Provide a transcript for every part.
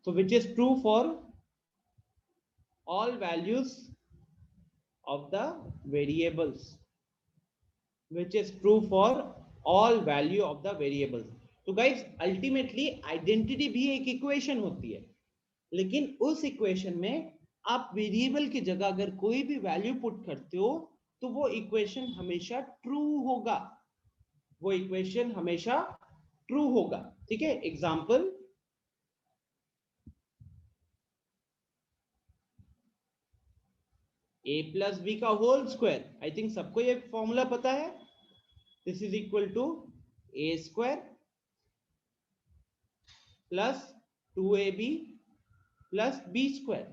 तो विच is true for all values of the variables, which is true for all value of the variables. तो guys ultimately identity भी एक equation होती है, लेकिन उस इक्वेशन में आप वेरिएबल की जगह अगर कोई भी वैल्यू पुट करते हो तो वो इक्वेशन हमेशा ट्रू होगा, वो इक्वेशन हमेशा ट्रू होगा। ठीक है, एग्जांपल a प्लस बी का होल स्क्वायर, आई थिंक सबको ये फॉर्मूला पता है, this is equal to a square plus 2ab plus b square.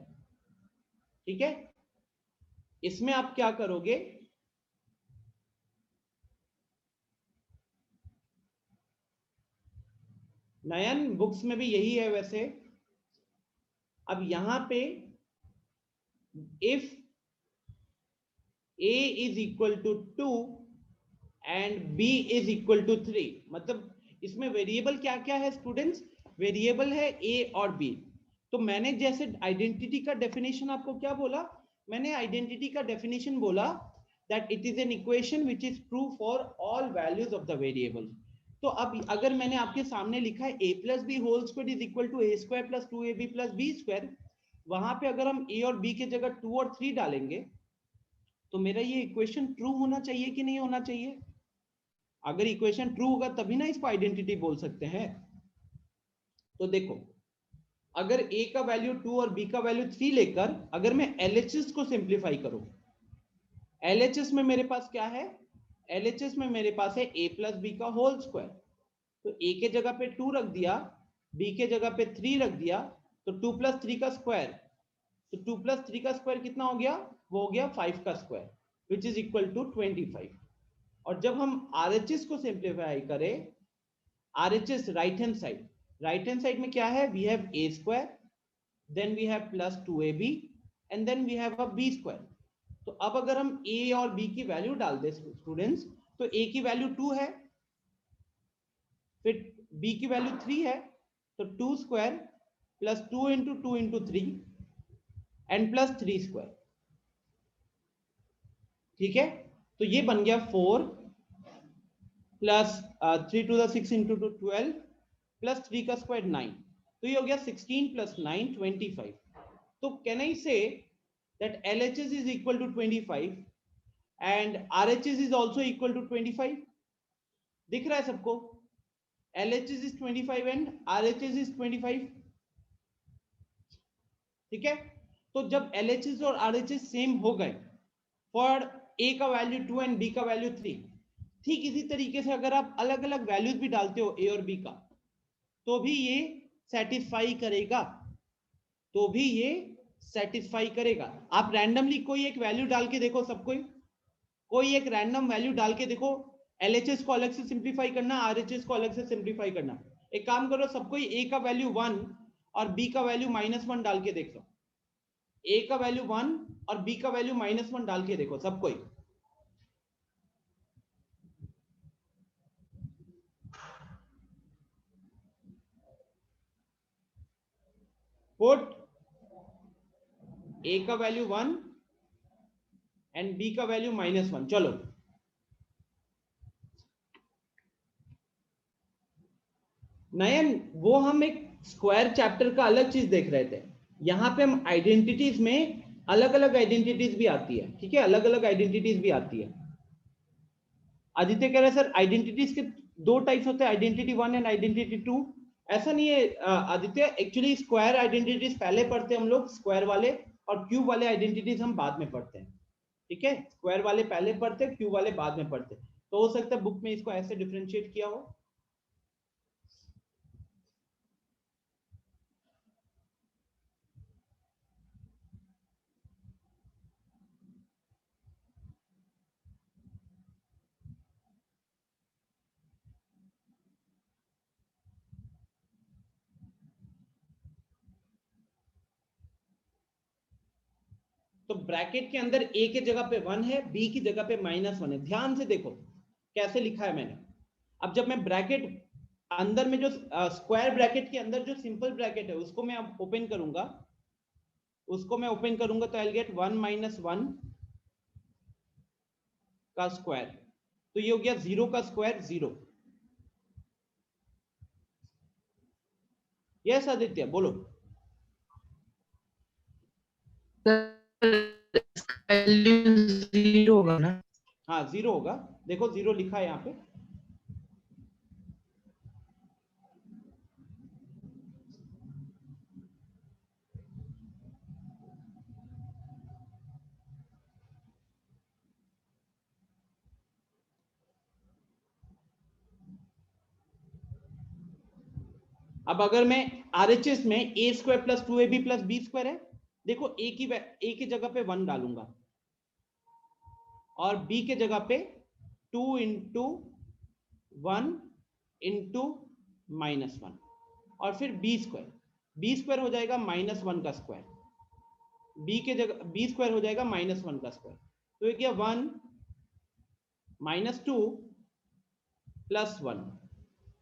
ठीक है, इसमें आप क्या करोगे, नयन बुक्स में भी यही है वैसे। अब यहां पे if a is equal to 2 and b is equal to 3, मतलब इसमें वेरिएबल क्या क्या है स्टूडेंट्स, वेरिएबल है a और b। तो मैंने जैसे आइडेंटिटी का डेफिनेशन आपको क्या बोला, मैंने आइडेंटिटी का डेफिनेशन बोला that it is an equation which is true for all values of the variable. तो अब अगर मैंने आपके सामने लिखा है a plus b whole square is equal to a square plus 2ab plus b square, वहां पे अगर हम a और b की जगह 2 और 3 डालेंगे तो मेरा ये इक्वेशन ट्रू होना चाहिए कि नहीं होना चाहिए? अगर इक्वेशन ट्रू होगा तभी ना इसको आइडेंटिटी बोल सकते हैं। तो देखो, अगर a का वैल्यू 2 और b का वैल्यू 3 लेकर अगर मैं LHS को सिंप्लीफाई करूं, LHS में मेरे पास क्या है, LHS में मेरे पास है a प्लस बी का होल स्क्वायर। तो a के जगह पे 2 रख दिया, b के जगह पे 3 रख दिया, तो 2 प्लस 3 का स्क्वायर, तो 2 प्लस 3 का स्क्वायर कितना हो गया, वो हो गया 5 का square which is equal to 25। और जब हम RHS को सिंप्लीफाई करें, RHS राइट हैंड साइड में क्या है, we have a square, then we have plus 2ab and then we have a b square. तो अब अगर हम a और b की वैल्यू डाल दें स्टूडेंट्स, तो a की वैल्यू 2 है, फिर b की वैल्यू 3 है, तो 2 square plus 2 into 2 into 3 and plus 3 square. ठीक है, तो ये बन गया 4 plus 3 to the 6 into 2 12 plus 3 का स्क्वायर 9, तो ये हो गया 16 प्लस 9 25। तो can I say that LHS is equal to 25 and RHS is also equal to 25? दिख रहा है सबको, LHS is 25 and RHS is 25। ठीक है, तो जब LHS और RHS सेम हो गए फॉर a का वैल्यू 2 एंड b का वैल्यू 3, ठीक इसी तरीके से अगर आप अलग अलग वैल्यूज भी डालते हो a और b का, तो भी ये सेटिस्फाई करेगा, तो भी ये सेटिस्फाई करेगा। आप रैंडमली कोई एक वैल्यू डाल के देखो, सब कोई एक रैंडम वैल्यू डाल के देखो, LHS को अलग से सिंप्लीफाई करना, RHS को अलग से सिंप्लीफाई करना। एक काम करो, सबको a का वैल्यू 1 और b का वैल्यू -1 डाल के देखो, a का वैल्यू 1 और b का वैल्यू -1 डाल के देखो सबको। पुट a का वैल्यू 1 एंड b का वैल्यू -1, चलो। नयन, वो हम एक स्क्वायर चैप्टर का अलग चीज देख रहे थे, यहां पे हम आइडेंटिटीज में अलग अलग आइडेंटिटीज भी आती है। ठीक है, अलग अलग आइडेंटिटीज भी आती है। आदित्य कह रहे हैं सर आइडेंटिटीज के 2 टाइप्स होते हैं, आइडेंटिटी 1 एंड आइडेंटिटी 2। ऐसा नहीं है आदित्य, एक्चुअली स्क्वायर आइडेंटिटीज पहले पढ़ते हैं हम लोग, स्क्वायर वाले, और क्यूब वाले आइडेंटिटीज हम बाद में पढ़ते हैं। ठीक है, स्क्वायर वाले पहले पढ़ते हैं, क्यूब वाले बाद में पढ़ते हैं। तो हो सकता है बुक में इसको ऐसे डिफरेंशिएट किया हो। तो ब्रैकेट के अंदर a के जगह पे 1 है, b की जगह पे -1 है। ध्यान से देखो कैसे लिखा है मैंने। अब जब मैं ब्रैकेट अंदर में जो स्क्वायर ब्रैकेट के अंदर जो सिंपल ब्रैकेट है उसको मैं अब ओपन करूंगा, तो आई विल गेट 1 माइनस 1 का स्क्वायर, तो ये हो गया 0 का स्क्वायर 0। यस आदित्य बोलो। जीरो होगा ना? हाँ 0 होगा, देखो 0 लिखा है यहाँ पे। अब अगर मैं आरएचएस में a square plus 2ab plus b square है, देखो ए की जगह पे 1 डालूंगा और बी के जगह पे 2 इंटू 1 इंटू -1 और फिर बी स्क्वायर हो जाएगा -1 का स्क्वायर, बी के जगह बी स्क्वायर हो जाएगा -1 का स्क्वायर, तो ये क्या 1 -2 प्लस 1,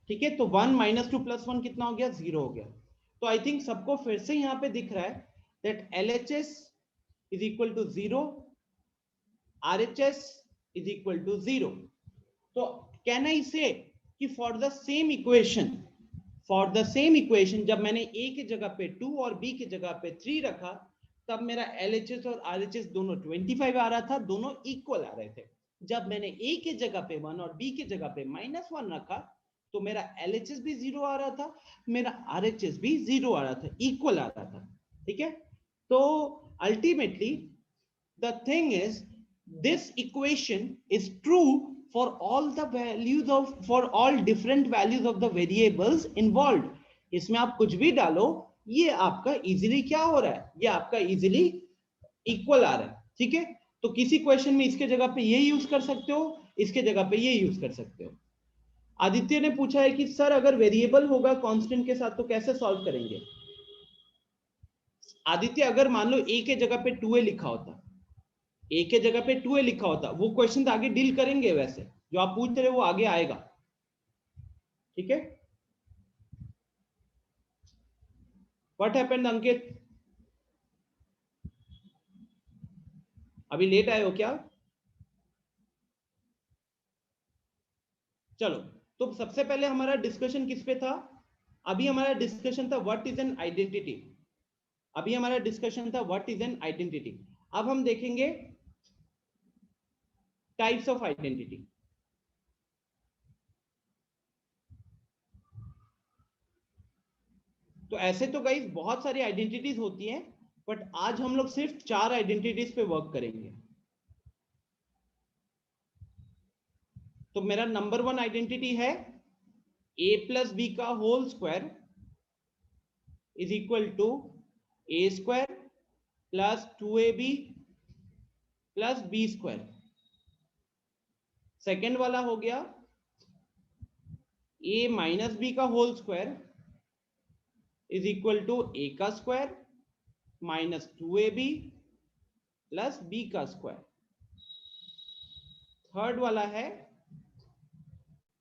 ठीक है। तो 1 - 2 + 1 कितना हो गया? 0 हो गया। तो आई थिंक सबको फिर से यहाँ पे दिख रहा है that LHS is equal to 0, RHS is equal to 0। तो कैन आई से कि फॉर द सेम इक्वेशन जब मैंने A की जगह पे 2 और B की जगह पे 3 रखा, तब मेरा LHS और RHS दोनों 25 आ रहा था, दोनों इक्वल आ रहे थे। जब मैंने A की जगह पे 1 और B की जगह पे -1 रखा, तो मेरा LHS भी 0 आ रहा था, मेरा RHS भी 0 आ रहा था, इक्वल आ रहा था, ठीक है। तो ultimately the thing is this equation is true for all the values of for all different values of the variables involved। इसमें आप कुछ भी डालो, ये आपका इजीली क्या हो रहा है? ये आपका इजीली इक्वल आ रहा है, ठीक है। तो किसी क्वेश्चन में इसके जगह पे ये यूज कर सकते हो, इसके जगह पे ये यूज कर सकते हो। आदित्य ने पूछा है कि सर अगर वेरिएबल होगा कांस्टेंट के साथ तो कैसे सॉल्व करेंगे? आदित्य अगर मान लो a के जगह पे 2a लिखा होता, ए के जगह पे 2a लिखा होता, वो क्वेश्चन तो आगे डील करेंगे, वैसे जो आप पूछ रहे हो वो आगे आएगा, ठीक है। व्हाट हैपेंड अंकित? अभी लेट आए हो क्या? चलो, तो सबसे पहले हमारा डिस्कशन किस पे था? अभी हमारा डिस्कशन था व्हाट इज एन आइडेंटिटी। अब हम देखेंगे टाइप्स ऑफ आइडेंटिटी। तो ऐसे तो गाइस बहुत सारी आइडेंटिटीज होती हैं, बट आज हम लोग सिर्फ 4 आइडेंटिटीज पे वर्क करेंगे। तो मेरा नंबर 1 आइडेंटिटी है a प्लस बी का whole square is equal to a square plus 2ab plus b square. Second वाला हो गया a माइनस बी का whole square is equal to a का square minus 2ab plus b का square. Third वाला है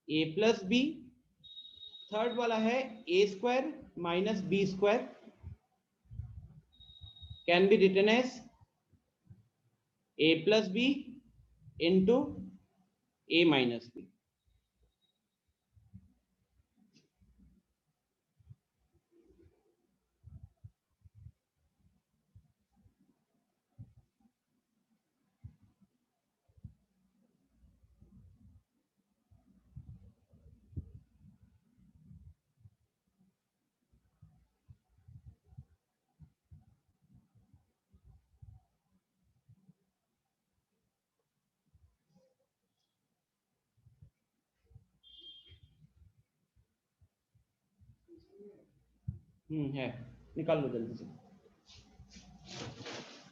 a plus b, third वाला है a square minus b square, can be written as a plus b into a minus B. है, निकाल लो जल्दी से।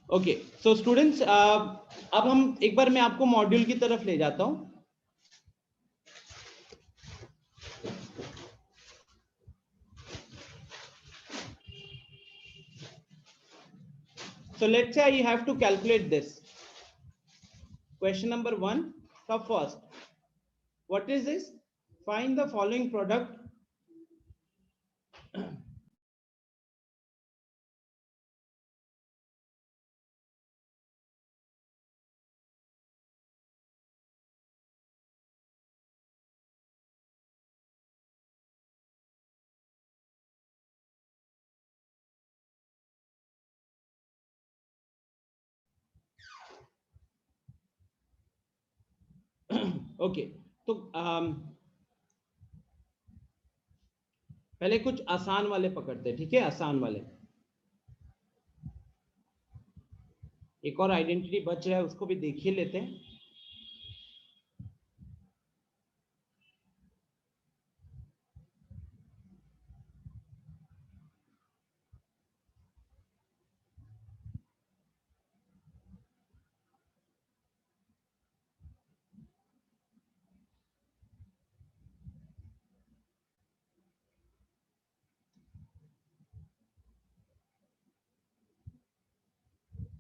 ओके सो स्टूडेंट्स, अब हम एक बार मैं आपको मॉड्यूल की तरफ ले जाता हूं। So let's say you have to calculate this. Question number 1 का first, what is this? Find the following product okay तो पहले कुछ आसान वाले पकड़ते हैं, ठीक है, आसान वाले। एक और आइडेंटिटी बच रहा है, उसको भी देखिए लेते हैं।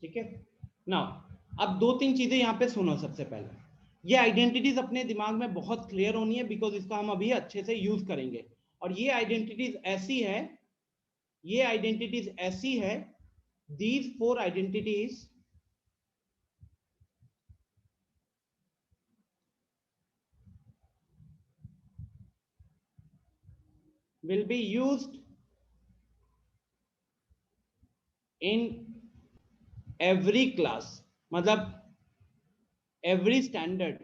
ठीक है ना। अब दो तीन चीजें यहाँ पे सुनो। सबसे पहले ये आइडेंटिटीज अपने दिमाग में बहुत क्लियर होनी है, बिकॉज इसका हम अभी अच्छे से यूज करेंगे। और ये आइडेंटिटीज ऐसी है, ये आइडेंटिटीज ऐसी है, these four identities will be used in every class। मतलब एवरी स्टैंडर्ड।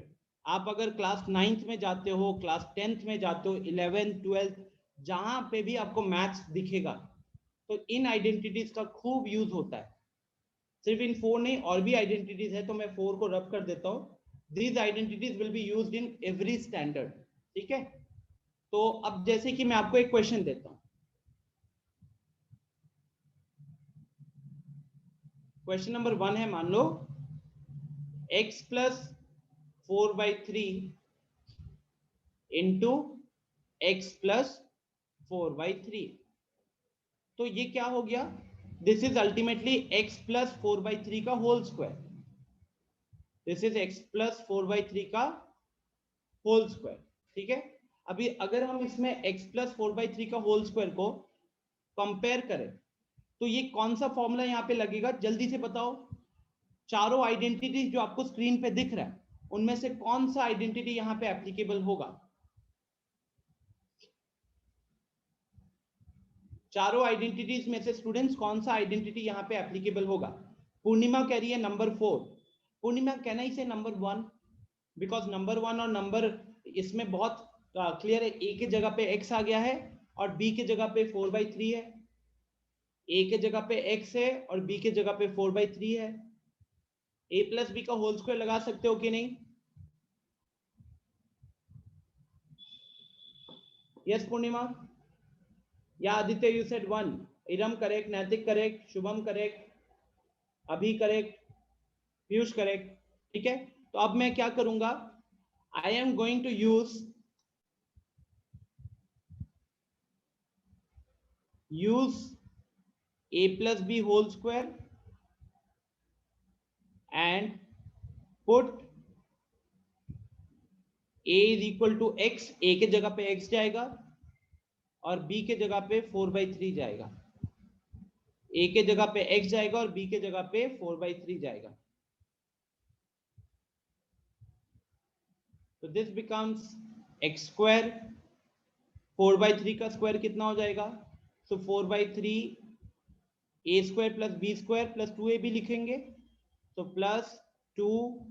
आप अगर क्लास 9th में जाते हो, क्लास 10th में जाते हो, 11th 12th, जहां पे भी आपको मैथ्स दिखेगा तो इन आइडेंटिटीज का खूब यूज होता है। सिर्फ इन फोर नहीं, और भी आइडेंटिटीज है, तो मैं फोर को रब कर देता हूं। These identities will be used in every standard. ठीक है, तो अब जैसे कि मैं आपको एक क्वेश्चन देता हूं। क्वेश्चन नंबर 1 है, मान लो x plus 4/3 into x plus 4/3। तो ये क्या हो गया? This is ultimately x plus 4/3 का whole square. This is x plus 4/3 का होल स्क्वायर। ठीक है, अभी अगर हम इसमें x प्लस 4/3 का होल स्क्वायर को कंपेयर करें तो ये कौन सा फॉर्मूला यहाँ पे लगेगा, जल्दी से बताओ। चारों आइडेंटिटी जो आपको स्क्रीन पे दिख रहा है उनमें से कौन सा आइडेंटिटी यहाँ पे एप्लीकेबल होगा? चारों आइडेंटिटीज में से स्टूडेंट्स कौन सा आइडेंटिटी यहाँ पे एप्लीकेबल होगा? पूर्णिमा कह रही है नंबर 4। पूर्णिमा कहना ही से नंबर 1, बिकॉज नंबर 1 और नंबर इसमें बहुत क्लियर है। ए के जगह पे x आ गया है और b के जगह पे 4/3 है। a के जगह पे x है और b के जगह पे 4/3 है। a प्लस बी का होल स्क्वायर लगा सकते हो कि नहीं? यस पूर्णिमा या Aditya, you said 1। Iram correct, Naitik correct, Shubham correct, Abhi correct, Piyush correct. ठीक है, तो अब मैं क्या करूंगा, I am going to use a plus b whole square and put a is equal to x। a के जगह पे x जाएगा और b के जगह पे 4/3 जाएगा। a के जगह पे x जाएगा और b के जगह पे 4/3 जाएगा। तो दिस बिकम्स x स्क्वायर। 4/3 का स्क्वायर कितना हो जाएगा? सो 4/3 a square plus b square plus 2ab लिखेंगे, तो प्लस 2ab।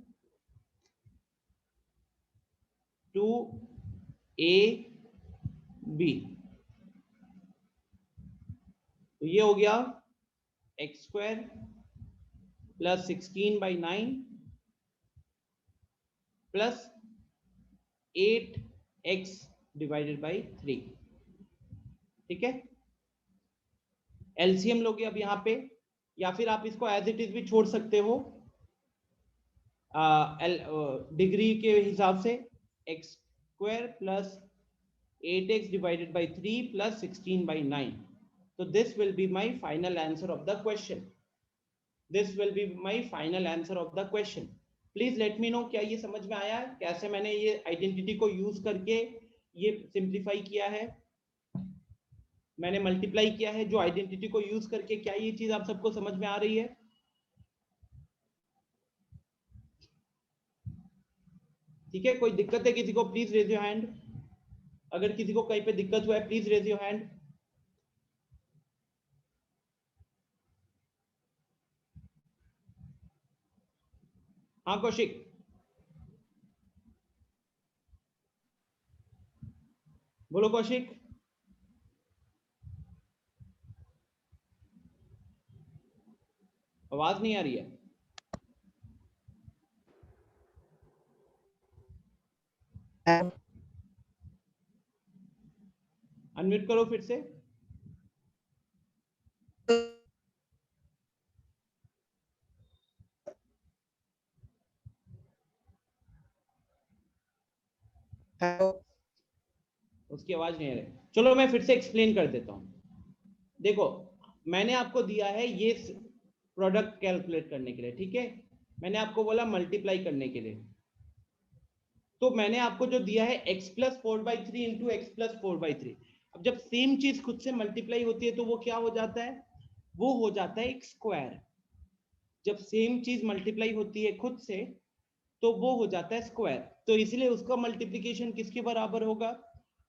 तो ये हो गया x square plus 16/9 plus 8x divided by 3। ठीक है, एलसीएम लोगे अब यहाँ पे, या फिर आप इसको एज इट इज भी छोड़ सकते हो डिग्री के हिसाब से। X square plus 8x divided by 3 plus 16/9। तो this will be my final answer of the question. This will be my final answer of the question. Please let me know, क्या ये समझ में आया कैसे मैंने ये आइडेंटिटी को यूज करके ये सिंप्लीफाई किया है, मैंने मल्टीप्लाई किया है जो आइडेंटिटी को यूज करके। क्या ये चीज आप सबको समझ में आ रही है? ठीक है, कोई दिक्कत है किसी को? Please raise your hand. अगर किसी को कहीं पे दिक्कत हुआ है प्लीज रेज योर हैंड। हाँ कौशिक। बोलो कौशिक। आवाज नहीं आ रही है। अनम्यूट करो फिर से। उसकी आवाज नहीं आ रही। चलो मैं फिर से एक्सप्लेन कर देता हूं। देखो, मैंने आपको दिया है ये प्रोडक्ट कैलकुलेट करने के लिए, ठीक है। मैंने आपको बोला मल्टीप्लाई करने के लिए, तो मैंने आपको जो दिया है x plus 4/3 into x plus 4/3। अब जब सेम चीज खुद से मल्टीप्लाई होती है तो वो क्या हो जाता है, वो हो जाता है एक स्क्वायर। जब सेम चीज मल्टीप्लाई होती है खुद से तो वो हो जाता है स्क्वायर, तो इसलिए उसका मल्टीप्लीकेशन किसके बराबर होगा,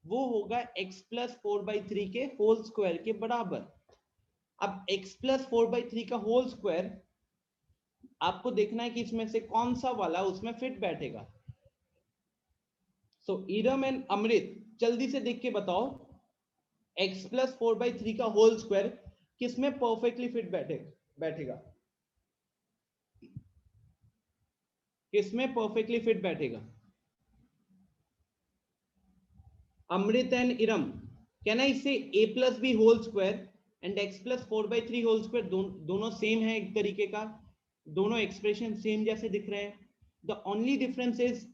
वो होगा x प्लस 4/3 के होल स्क्वायर के बराबर। अब x प्लस 4/3 का होल स्क्वायर आपको देखना है कि इसमें से कौन सा वाला उसमें फिट बैठेगा। सो इरम एंड अमृत, जल्दी से देख के बताओ x प्लस 4/3 का होल स्क्वायर किसमें परफेक्टली फिट बैठेगा, किसमें परफेक्टली फिट बैठेगा। Amrit and Iram, can I say a plus b whole square and x plus 4/3 whole square दोनों सेम है एक तरीके का, दोनों एक्सप्रेशन सेम जैसे दिख रहे हैं। The only difference is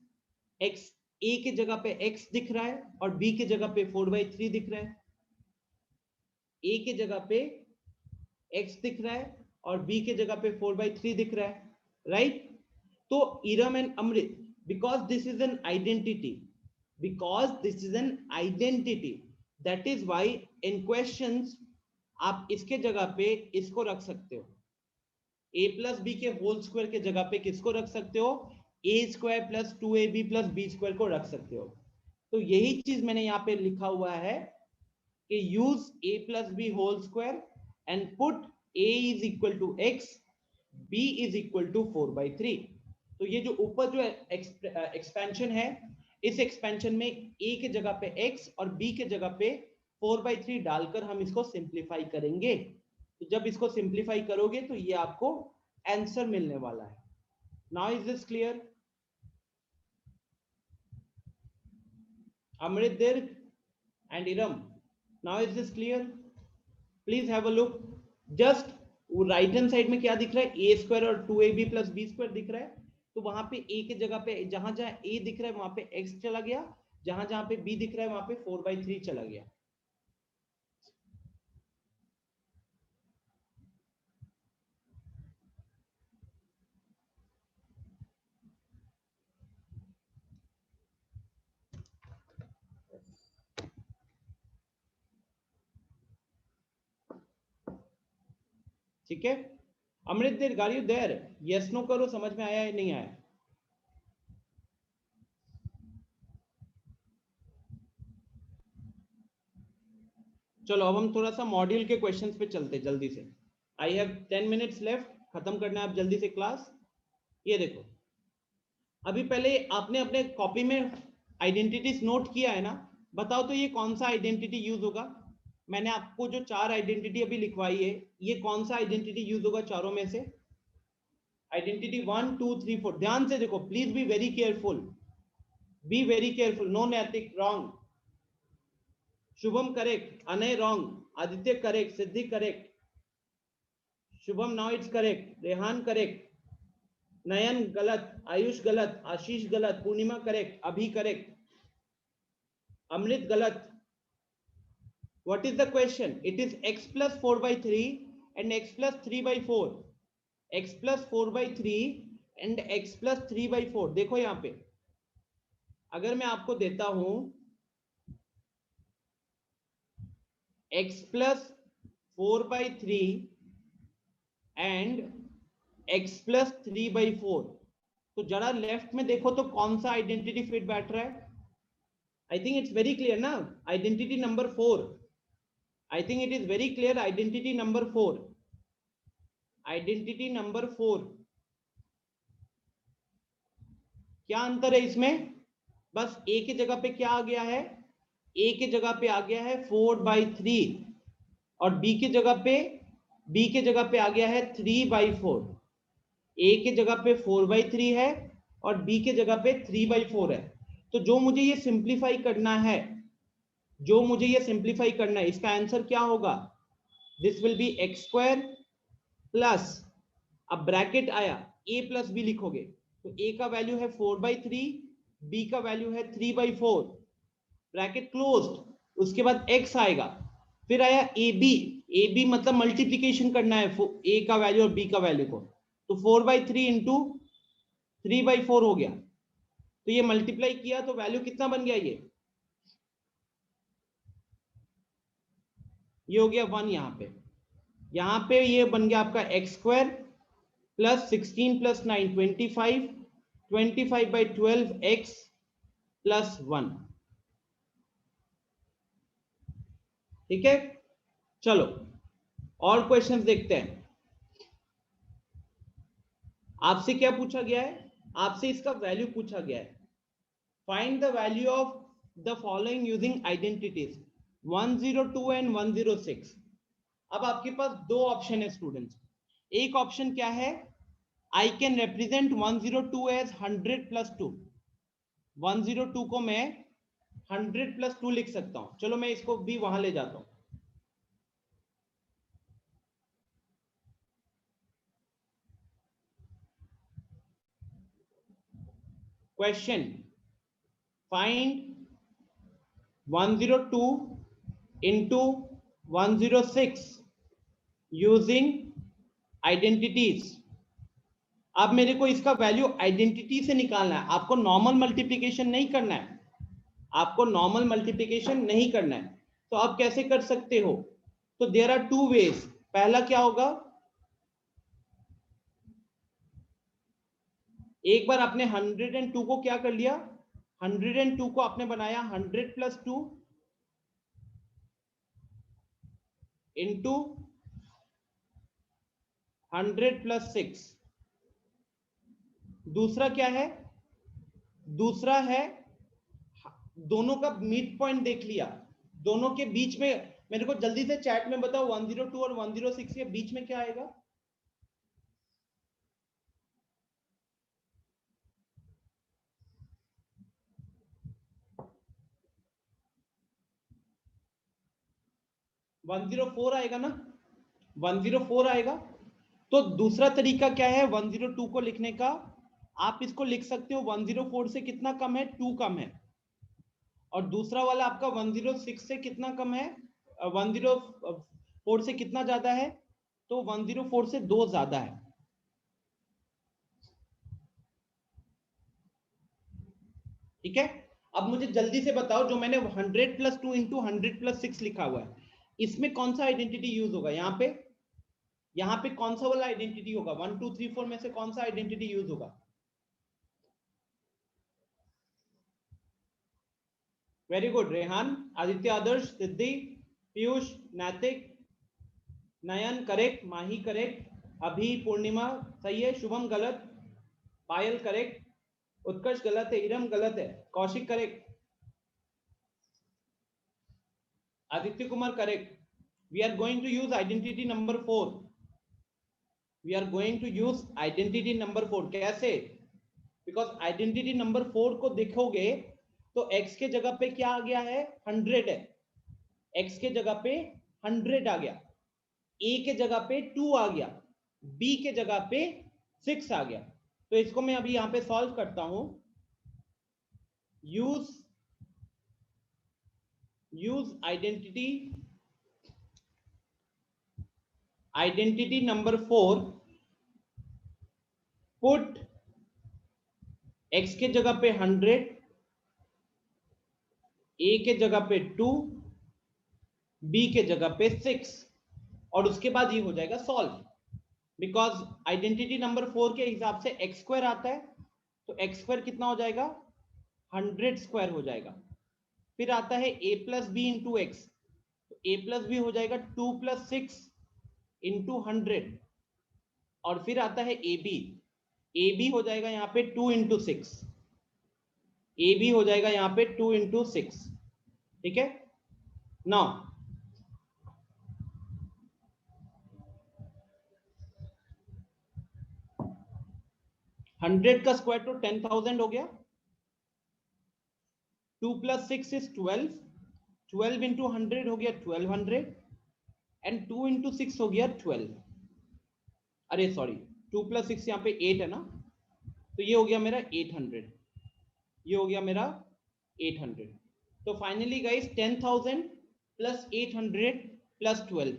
x a के जगह पे x दिख रहा है और b के जगह पे 4/3 दिख रहा है। a के जगह पे x दिख रहा है और b के जगह पे 4/3 दिख रहा है, राइट। तो Iram and Amrit, because this is an identity, because this is an identity, that is why in questions आप इसके जगह पे इसको रख सकते हो, a प्लस बी के होल स्क्वायर के जगह पे किसको रख सकते हो, a square plus 2ab plus b square को रख सकते हो। तो यही चीज मैंने यहाँ पे लिखा हुआ है कि use a plus b whole square and put a is equal to x, b is equal to 4/3। तो ये जो ऊपर जो एक्सपेंशन है, इस एक्सपेंशन में a के जगह पे x और b के जगह पे 4/3 डालकर हम इसको सिंप्लीफाई करेंगे। तो जब इसको सिंप्लीफाई करोगे तो ये आपको आंसर मिलने वाला है। Now is this clear? Amrit there and Iram, now is this clear? Please have a look. Just right hand side में क्या दिख रहा है, ए स्क्वायर और 2ab प्लस बी स्क्वायर दिख रहा है। तो वहां पे a के जगह पे जहां जहां a दिख रहा है वहां पे x चला गया, जहां जहां पे b दिख रहा है वहां पे 4/3 चला गया। ठीक है, अमृत देर, गार यू देर? यस नो करो, समझ में आया या नहीं आया? चलो अब हम थोड़ा सा मॉड्यूल के क्वेश्चंस पे चलते जल्दी से। आई हैव 10 मिनट्स लेफ्ट, खत्म करना है आप जल्दी से क्लास। ये देखो, अभी पहले आपने अपने कॉपी में आइडेंटिटीज नोट किया है ना, बताओ तो ये कौन सा आइडेंटिटी यूज होगा। मैंने आपको जो 4 आइडेंटिटी अभी लिखवाई है, ये कौन सा आइडेंटिटी यूज होगा चारों में से? आइडेंटिटी 1 2 3 4, ध्यान से देखो, please be very careful, be very careful. No Naitik wrong, Shubham correct, Anay wrong, Aditya correct, Siddhi correct, Shubham now it's correct, Rehan correct, Nayan गलत, आयुष गलत, आशीष गलत, पूर्णिमा करेक्ट, अभी करेक्ट, अमृत गलत। What is the question? It is x plus 4/3 and x plus 3/4, x plus 4/3 and x plus 3/4। देखो यहां पे अगर मैं आपको देता हूं x plus 4/3 and x plus 3/4, तो जरा लेफ्ट में देखो तो कौन सा आइडेंटिटी फिट बैठ रहा है। I think it's very clear ना, identity number 4। I think it is very clear, identity number 4, identity number 4। क्या अंतर है इसमें? बस a की जगह पे क्या आ गया है, ए के जगह पे आ गया है 4/3 और बी के जगह पे आ गया है 3/4। ए के जगह पे 4/3 है और बी के जगह पे 3/4 है। तो जो मुझे ये सिंप्लीफाई करना है, इसका आंसर क्या होगा? This will be x square plus, अब ब्रैकेट आया, a प्लस बी लिखोगे तो a का वैल्यू है 4/3, b का वैल्यू है 3/4, ब्रैकेट क्लोज्ड। उसके बाद x आएगा, फिर आया ab मतलब मल्टीप्लीकेशन करना है a का वैल्यू और b का वैल्यू को, तो 4/3 इंटू 3/4 हो गया। तो ये मल्टीप्लाई किया तो वैल्यू कितना बन गया? ये हो गया 1। यहाँ पे ये बन गया आपका x square plus 16 plus 9 25, 25/12 x plus 1। ठीक है, चलो और क्वेश्चंस देखते हैं। आपसे क्या पूछा गया है? आपसे इसका वैल्यू पूछा गया है। Find the value of the following using identities 102 and 106। अब आपके पास दो ऑप्शन है स्टूडेंट्स। एक ऑप्शन क्या है? I can represent 102 as 100 plus 2। 102 को मैं 100 प्लस 2 लिख सकता हूं। चलो मैं इसको भी वहां ले जाता हूं। Question, find 102 into 106 using identities. अब मेरे को इसका वैल्यू आइडेंटिटी से निकालना है, आपको नॉर्मल मल्टीप्लिकेशन नहीं करना है, तो आप कैसे कर सकते हो? तो देयर आर टू वेज। पहला क्या होगा, एक बार आपने 102 को क्या कर लिया, 102 को आपने बनाया 100 प्लस 2 इंटू 100 प्लस 6। दूसरा क्या है? दूसरा है, दोनों का मिड पॉइंट देख लिया, दोनों के बीच में, मेरे को जल्दी से चैट में बताओ 102 और 106 के बीच में क्या आएगा? वन 104 आएगा ना, 104 आएगा। तो दूसरा तरीका क्या है 102 को लिखने का? आप इसको लिख सकते हो 104 से कितना कम है? 2 कम है। और दूसरा वाला आपका 106 से कितना कम है? 104 से कितना ज्यादा है? तो 104 से 2 ज्यादा है। ठीक है, अब मुझे जल्दी से बताओ, जो मैंने 100 प्लस 2 इंटू 100 प्लस 6 लिखा हुआ है, इसमें कौन सा आइडेंटिटी यूज होगा? यहाँ पे कौन सा वाला आइडेंटिटी होगा? 1 2 3 4 में से कौन सा आइडेंटिटी यूज होगा? वेरी गुड, रेहान, आदित्य, आदर्श, सिद्धि, पीयूष, नैतिक, नयन करेक्ट, माही करेक्ट, अभी, पूर्णिमा सही है, शुभम गलत, पायल करेक्ट, उत्कर्ष गलत है, इरम गलत है, Kaushik correct, Aditya Kumar correct. We are going to use identity number 4. We are going to use identity number 4. कैसे? Because identity number 4 को देखोगे तो x के जगह पे क्या आ गया है? 100 है। x के जगह पे 100 आ गया, a के जगह पे 2 आ गया, b के जगह पे 6 आ गया। तो इसको मैं अभी यहां पे सॉल्व करता हूं। Use identity number 4, put x के जगह पे 100, a के जगह पे 2, b के जगह पे 6, और उसके बाद ये हो जाएगा सॉल्व। बिकॉज आइडेंटिटी नंबर 4 के हिसाब से x स्क्वायर आता है, तो x स्क्वायर कितना हो जाएगा? 100 स्क्वायर हो जाएगा। फिर आता है a plus b into x, तो a प्लस बी हो जाएगा 2 प्लस 6 इंटू 100, और फिर आता है ए बी हो जाएगा यहाँ पे 2 इंटू 6, ए बी हो जाएगा यहाँ पे 2 इंटू 6। ठीक है। नाउ 100 का स्क्वायर तो 10,000 हो गया। 2 + 6 इज 12, 12 इंटू 100 हो गया 1200, एंड 2 इंटू 6 हो गया 12। अरे सॉरी, 2 + 6 यहाँ पे 8 है ना, तो ये हो गया मेरा 800, ये हो गया मेरा 800। तो फाइनली गाइस 10,000 प्लस 800 प्लस 12,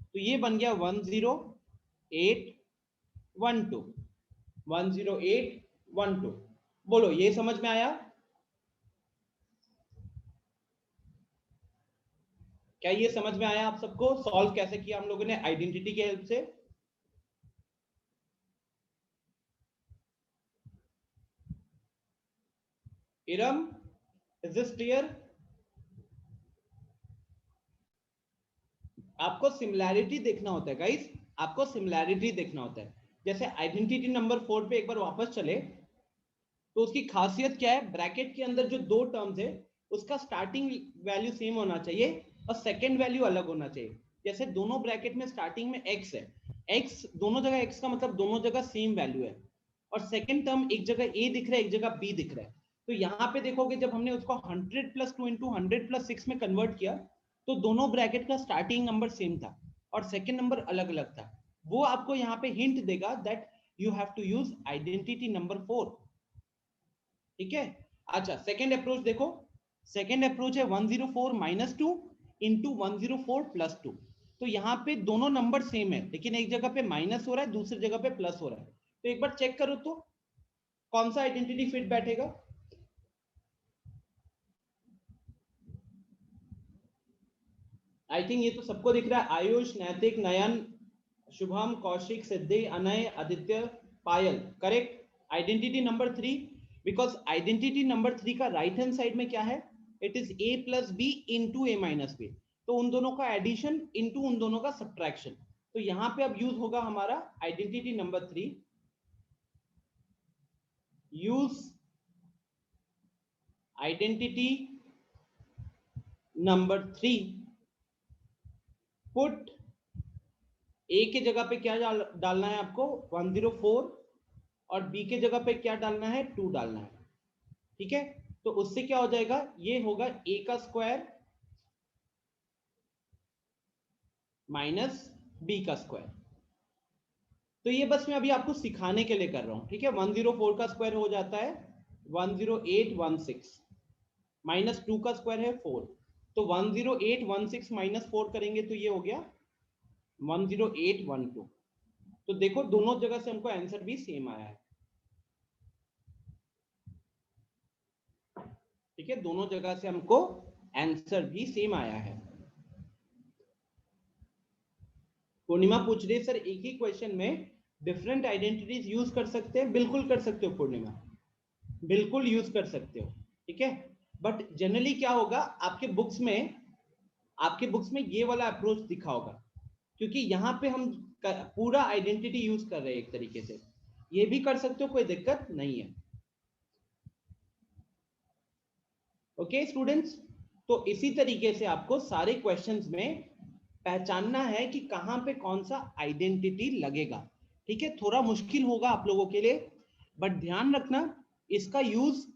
तो ये बन गया 10812, 10812। बोलो ये समझ में आया? क्या ये समझ में आया आप सबको? सॉल्व कैसे किया हम लोगों ने आइडेंटिटी के हेल्प से? Iram, is this clear? आपको सिमिलैरिटी देखना होता है गाइस, आपको सिमिलैरिटी देखना होता है। जैसे आइडेंटिटी नंबर 4 पे एक बार वापस चले, तो उसकी खासियत क्या है? ब्रैकेट के अंदर जो दो टर्म्स है उसका स्टार्टिंग वैल्यू सेम होना चाहिए और सेकंड वैल्यू अलग होना चाहिए। जैसे दोनों ब्रैकेट में स्टार्टिंग में x है, x दोनों जगह x का मतलब दोनों जगह सेम वैल्यू है, और सेकंड टर्म एक जगह a दिख रहा है एक जगह b दिख रहा है। तो यहाँ पे देखोगे जब हमने उसको 100 + 2 इंटू 100 + 6 में कन्वर्ट किया, तो दोनों ब्रैकेट का स्टार्टिंग नंबर सेम था और सेकंड नंबर अलग अलग था। वो आपको यहाँ पे हिंट देगा that you have to use identity number 4। ठीक है। अच्छा, सेकेंड अप्रोच देखो। सेकेंड अप्रोच है 104 - 2 इंटू 104 + 2। तो यहाँ पे दोनों नंबर सेम है, लेकिन एक जगह पे माइनस हो रहा है, दूसरी जगह पे प्लस हो रहा है। तो एक बार चेक करो तो कौन सा आइडेंटिटी फिट बैठेगा। आई थिंक ये तो सबको दिख रहा है। Ayush, Naitik, Nayan, Shubham, Kaushik, Siddhi, Anay, Aditya, Payal, correct. Identity number 3, because identity number 3 का राइट हैंड साइड में क्या है? It is a + b into a - b। तो उन दोनों का एडिशन इंटू उन दोनों का सब्ट्रैक्शन। तो यहां पे अब यूज होगा हमारा identity number 3, use identity number 3, put a के जगह पे क्या डालना है आपको? 104, और बी के जगह पे क्या डालना है? 2 डालना है। ठीक है। तो उससे क्या हो जाएगा? ये होगा a का स्क्वायर माइनस b का स्क्वायर। तो ये बस मैं अभी आपको सिखाने के लिए कर रहा हूं। ठीक है। 104 का स्क्वायर हो जाता है 10816, माइनस 2 का स्क्वायर है 4। तो 10816 माइनस 4 करेंगे तो ये हो गया 10812। तो देखो दोनों जगह से हमको आंसर भी सेम आया है। ठीक है, दोनों जगह से हमको आंसर भी सेम आया है। पूर्णिमा पूछ रही है सर एक ही क्वेश्चन में डिफरेंट आइडेंटिटीज यूज कर सकते हैं? बिल्कुल कर सकते हो पूर्णिमा, बिल्कुल यूज कर सकते हो। ठीक है। बट जनरली क्या होगा, आपके बुक्स में ये वाला अप्रोच दिखा होगा, क्योंकि यहाँ पे हम पूरा आइडेंटिटी यूज कर रहे हैं एक तरीके से। ये भी कर सकते हो, कोई दिक्कत नहीं है। ओके स्टूडेंट्स, तो इसी तरीके से आपको सारे क्वेश्चंस में पहचानना है कि कहां पे कौन सा आइडेंटिटी लगेगा। ठीक है, थोड़ा मुश्किल होगा आप लोगों के लिए, बट ध्यान रखना इसका यूज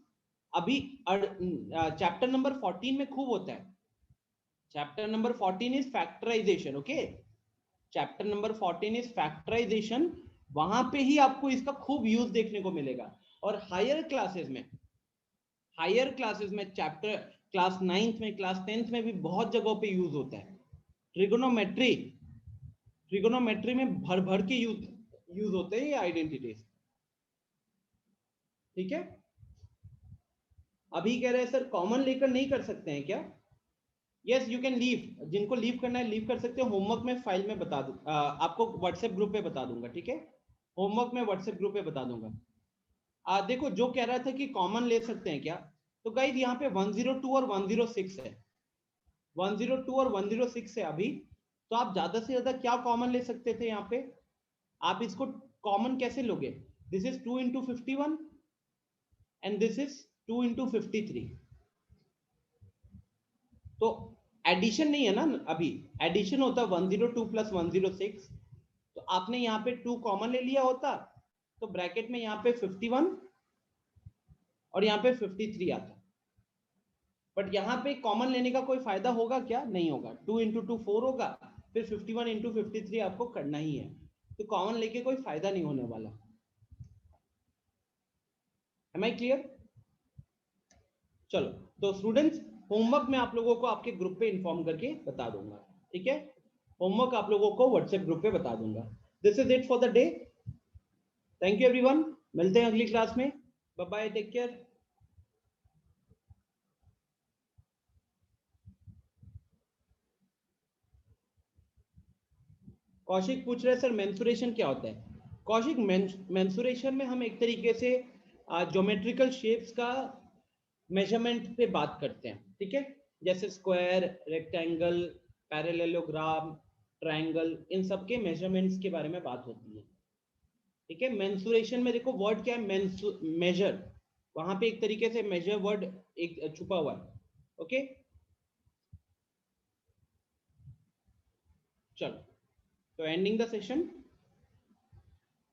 अभी चैप्टर नंबर 14 में खूब होता है। Chapter number 14 is factorisation. Okay, chapter number 14 is factorisation. वहां पे ही आपको इसका खूब यूज देखने को मिलेगा। और हायर क्लासेस में चैप्टर क्लास 9th में, क्लास 10th में भी बहुत जगहों पे यूज होता है। ट्रिगोनोमेट्री ट्रिगोनोमेट्री में भर भर के यूज होते हैं ये आइडेंटिटीज। ठीक है। अभी कह रहे हैं सर कॉमन लेकर नहीं कर सकते हैं क्या? यस यू कैन लीव, जिनको लीव करना है लीव कर सकते हो। होमवर्क में फाइल में बता दूं, आपको व्हाट्सएप ग्रुप पे बता दूंगा। ठीक है, होमवर्क में व्हाट्सएप ग्रुप पे बता दूंगा। देखो जो कह रहा था कि कॉमन ले सकते हैं क्या, तो गाइस यहाँ पे 102 और 106 है, 102 और 106 है अभी। तो आप ज्यादा से ज्यादा क्या कॉमन ले सकते थे यहाँ पे? आप इसको कॉमन कैसे लोगे? This is 2 into 51 and this is 2 into 53। तो एडिशन नहीं है ना, अभी एडिशन होता 102 प्लस 106, तो आपने यहाँ पे 2 कॉमन ले लिया होता, तो ब्रैकेट में यहाँ पे 51 और यहाँ पे 53 आता। बट यहाँ पे कॉमन लेने का कोई फायदा होगा क्या? नहीं होगा। 2 इंटू 2 4 होगा, फिर 51 इंटू 53 आपको करना ही है, तो कॉमन लेके कोई फायदा नहीं होने वाला। Am I clear? चलो, तो स्टूडेंट्स होमवर्क मैं आप लोगों को आपके ग्रुप पे इन्फॉर्म करके बता दूंगा, ठीक है? होमवर्क आप लोगों को व्हाट्सएप ग्रुप पे बता दूंगा। This is it for the day. Thank you everyone, मिलते हैं अगली क्लास में। Bye bye, take care. Kaushik पूछ रहे सर मेंसुरेशन क्या होता है? कौशिक, मेंसुरेशन में हम एक तरीके से ज्योमेट्रिकल शेप्स का मेजरमेंट पे बात करते हैं, ठीक है? जैसे स्क्वायर, रेक्टेंगल, पैरेललोग्राम, ट्रायंगल, इन सब के मेजरमेंट्स के बारे में बात होती है, ठीक है? मेंसुरेशन में देखो वर्ड क्या है, मेजर, वहां पे एक तरीके से मेजर वर्ड एक छुपा हुआ है, ओके? चलो, तो एंडिंग द सेशन।